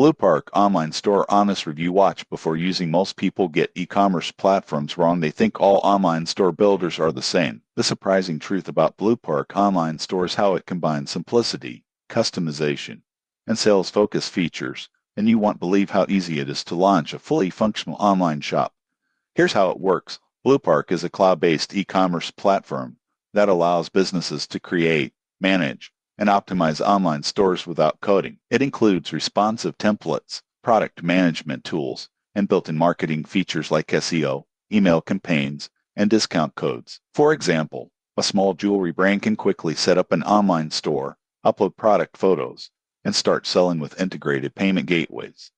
Blue Park Online Store Honest Review. Watch before using. Most people get e-commerce platforms wrong. They think all online store builders are the same. The surprising truth about Blue Park Online Store is how it combines simplicity, customization, and sales-focused features, and you won't believe how easy it is to launch a fully functional online shop. Here's how it works. Blue Park is a cloud-based e-commerce platform that allows businesses to create, manage, and optimize online stores without coding. It includes responsive templates, product management tools, and built-in marketing features like SEO, email campaigns, and discount codes. For example, a small jewelry brand can quickly set up an online store, upload product photos, and start selling with integrated payment gateways.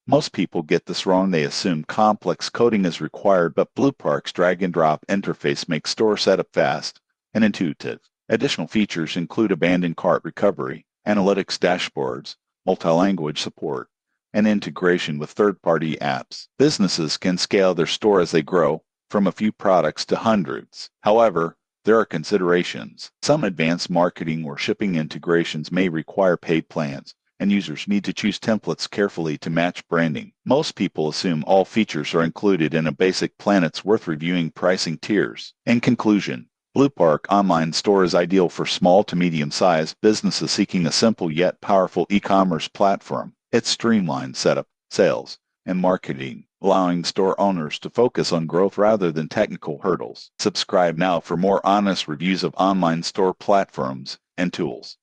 Most people get this wrong. They assume complex coding is required, but Blue Park's drag-and-drop interface makes store setup fast and intuitive. Additional features include abandoned cart recovery, analytics dashboards, multi-language support, and integration with third-party apps. Businesses can scale their store as they grow, from a few products to hundreds. However, there are considerations. Some advanced marketing or shipping integrations may require paid plans, and users need to choose templates carefully to match branding. Most people assume all features are included in a basic plan. It's worth reviewing pricing tiers. In conclusion, Blue Park Online Store is ideal for small to medium-sized businesses seeking a simple yet powerful e-commerce platform. It streamlines setup, sales, and marketing, allowing store owners to focus on growth rather than technical hurdles. Subscribe now for more honest reviews of online store platforms and tools.